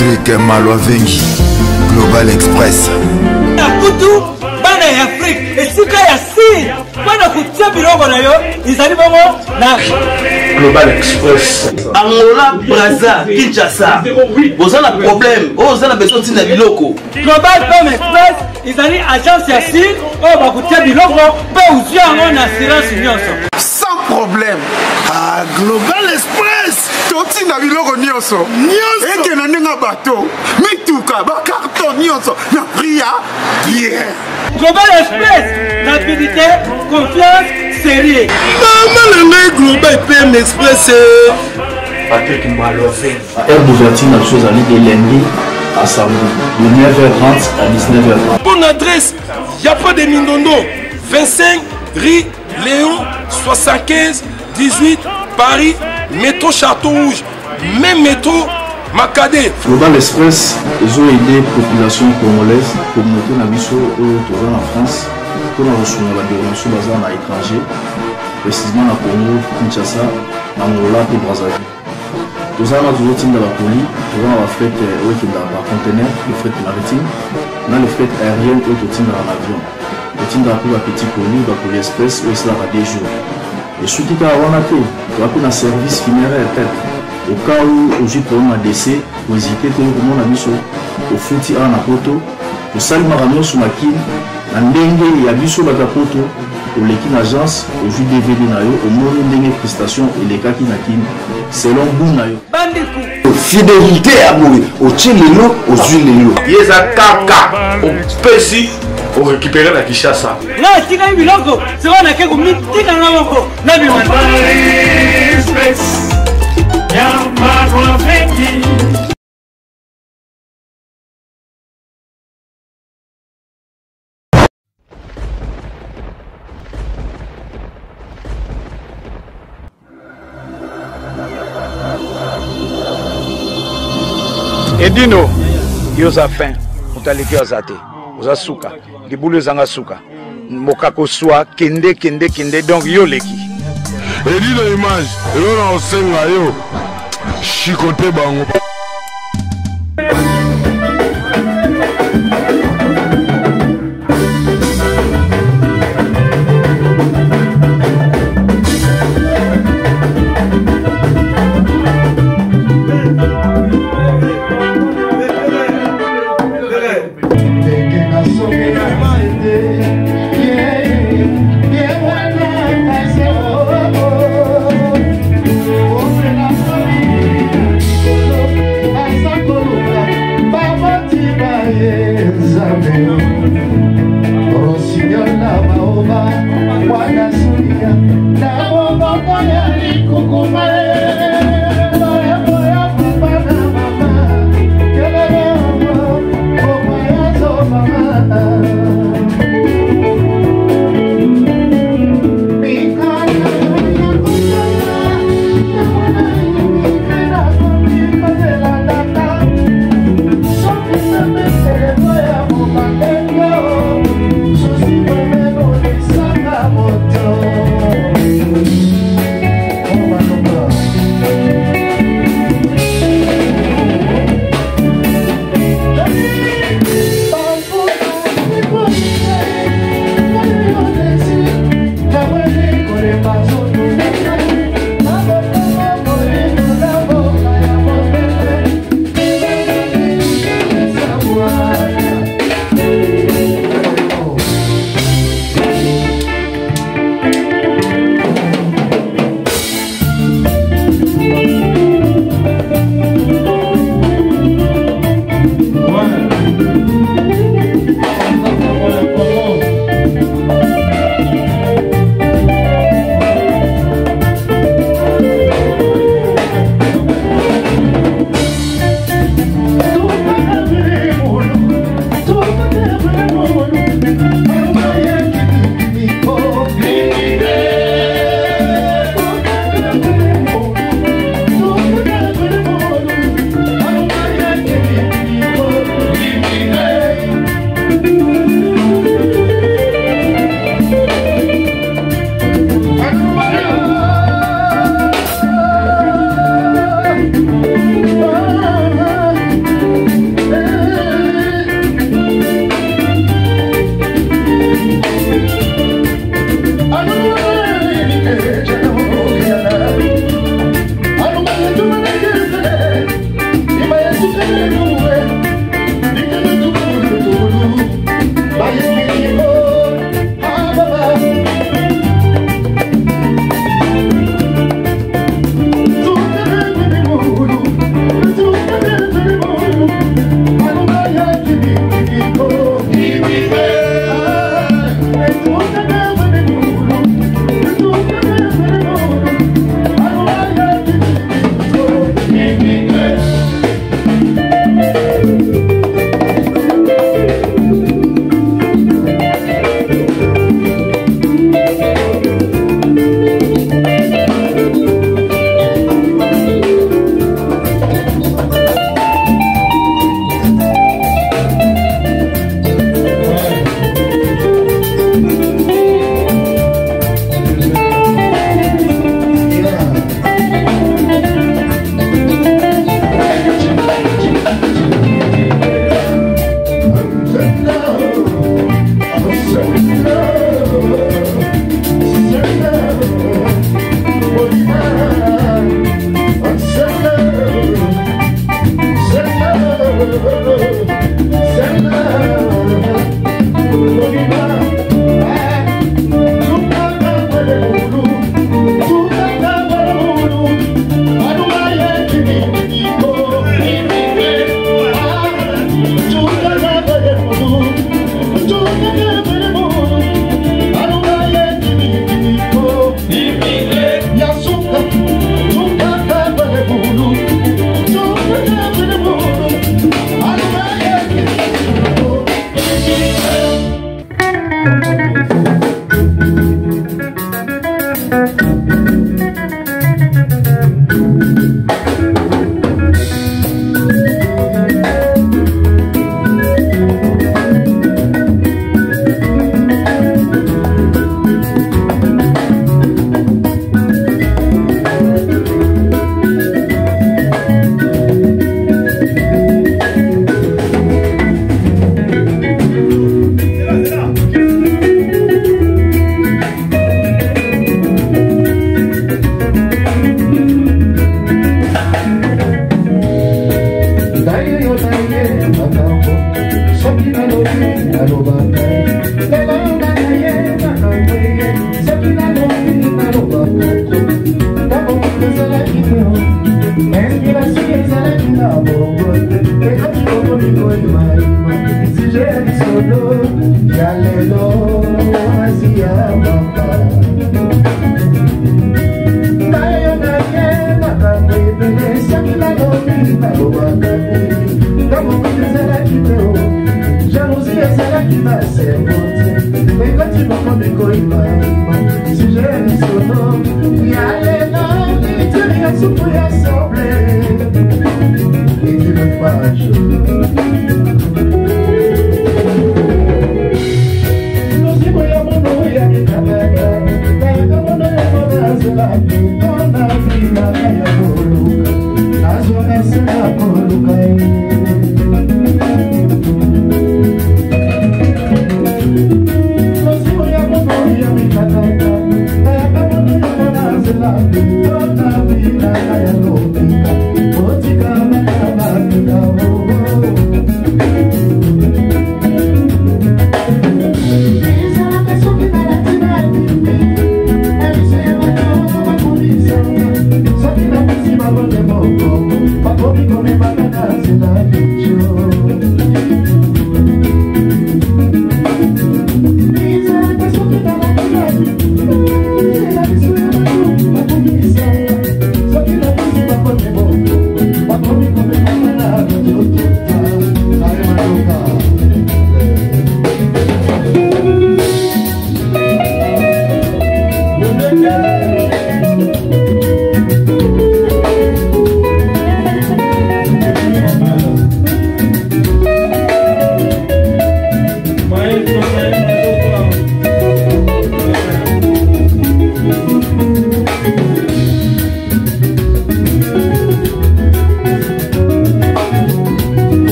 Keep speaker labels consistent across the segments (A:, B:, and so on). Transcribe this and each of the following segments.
A: Patrick Malwavengi, Global Express.
B: Nakutu bana ya Afrique esika ya si bana kutia bilongo na yo izali bongo na
C: Global Express.
D: Angola, Brazza, Kinshasa. Vous avez un problème. Vous avez besoin de biloko.
B: Global Express izali agence ya si o ba kutia bilongo ba uzia ngo na assurance nyonso.
A: Sans problème. Ah, Global Express. Toti na biloko nyonso. Eke na nenga bateau. Mituka ba carton nyonso. Na pria. Yeah.
B: Global Express, rapidité, confiance, sérieux.
C: Maman le Global PM Express.
D: Patrick Malwavengi.
E: Heure d'ouverture, la chose à de lundi à samedi, de 9h30 à 19h30.
C: Bonne adresse, il n'y a pas de Mindondo. 25 rue Léon 75 18 Paris, métro Château Rouge, même métro Macadé.
E: Global Express, ils ont aidé la population congolaise, communauté Nabiso, toujours en France, pour la reçu la déronation basée à l'étranger, précisément à Congo, Kinshasa, Angola et Brazzaville. Nous avons toujours dans la colis, nous avons la fret par conteneur, le fret maritime, nous avons le fret aérien et le dans l'avion. Le team dans la petit colis, le colis express, où cela va des jours. Et surtout, nous avons un service funéraire tête. Au cas où aujourd'hui pour un décès, vous hésitez que nous avons mis au fouti à Napoto, au salement ramener sur ma kin, en dengue et à biso batapoto, au l'équipe agence, au jus DVD nayo, au monde dengue prestation et les cas qui n'akin, selon vous nayo.
A: Fidélité à mourir. Au Tchilelo, aux huiles.
C: Yeza Kaka, au Pessi, au récupérer la Kinshasa.
B: Là, tika bilongo, c'est on a quelque chose tika na moko. Na bi
F: Edino, yoza fin, mutaleke azate, oza suka, libulu zanga suka, mokako soa, kende, donc yo leki.
G: Edino image, yo na osenga yo, chikote bango.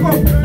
A: Go.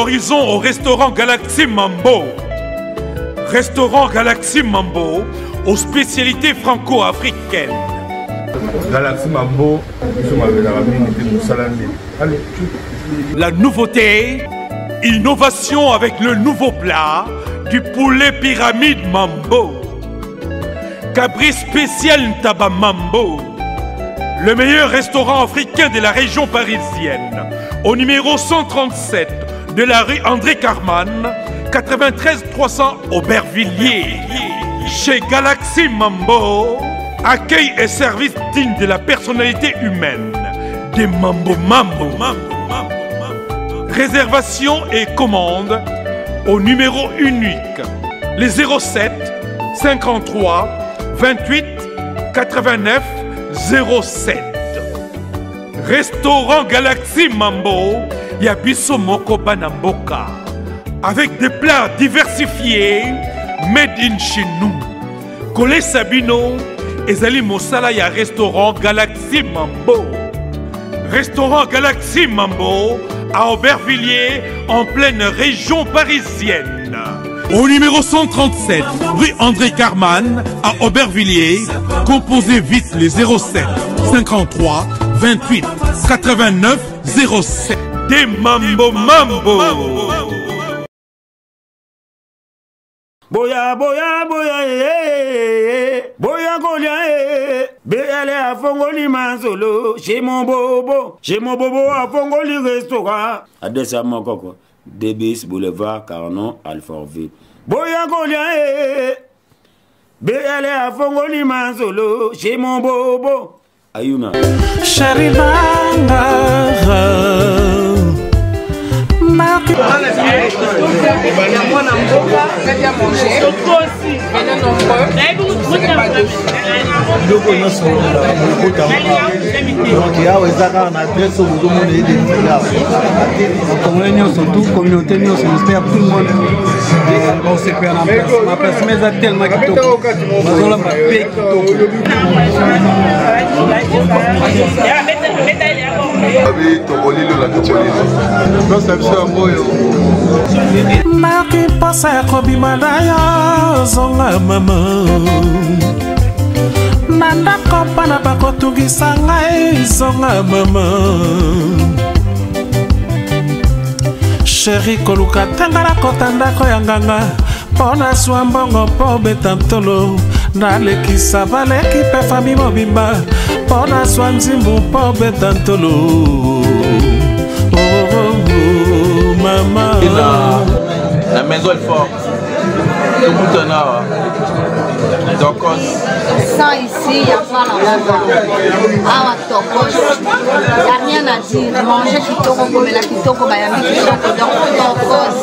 H: l'horizon au restaurant Galaxy Mambo. Restaurant Galaxy Mambo aux spécialités franco-africaines.
G: Galaxy Mambo,
H: la nouveauté, innovation avec le nouveau plat du poulet pyramide Mambo. Cabri spécial Ntaba Mambo. Le meilleur restaurant africain de la région parisienne. Au numéro 137 de la rue André Carman, 93 300 Aubervilliers. Chez Galaxy Mambo, accueil et service digne de la personnalité humaine. Des Mambo Mambo. Réservation et commande au numéro unique, les 07 53 28 89 07. Restaurant Galaxy Mambo, Yabiso Moko Banamboka. Avec des plats diversifiés, made in chez nous. Colé Sabino, Ezali Mosala ya restaurant Galaxy Mambo. Restaurant Galaxy Mambo à Aubervilliers, en pleine région parisienne. Au numéro 137, rue André Carman, à Aubervilliers, composez vite les 07 53 28 89 07. Des Mambo Mambo.
A: Boya boya boya boya golia BL a fongoli manzolo chez mon bobo a fongoli restaurant adresse à mon coco Débis boulevard Carnon Alfortville. Boya golia BL a fongoli manzolo chez mon bobo Ayuna
I: Naki pasa kobi malaya zonga mama Nanda kopana bakotungisa ngai zonga mama Chéri koluka tangala kotanda koyanganga Pona swambongo po betantolo Nalekisa baleki pe fami mobimba Pona swanzimbu po betantolo Maman.
D: La maison est forte. Tout le monde donc
J: sans ici, il n'y a pas la ah, tokos. Il n'y a rien à dire. Manger kitoko, comme la kitoko, bayami kitoko, donc tokos.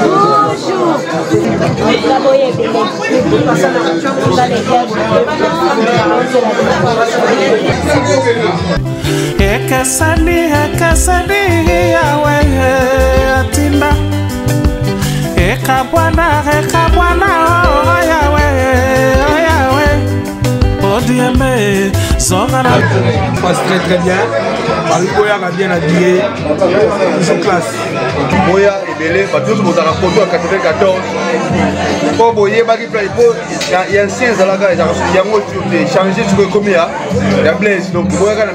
J: Bonjour.
I: Ekasani, yawe atinda. Ekabwana, oh yawe, oh dieme, zongana.
K: Passe très bien. Boya a bien habillé. Toujours classe.
L: Boya est belé, tous vos photo à 94. Pour Boya, il y a un 16 à la gare, il y a un changé sur le commis. Il y a Blaise, donc Boya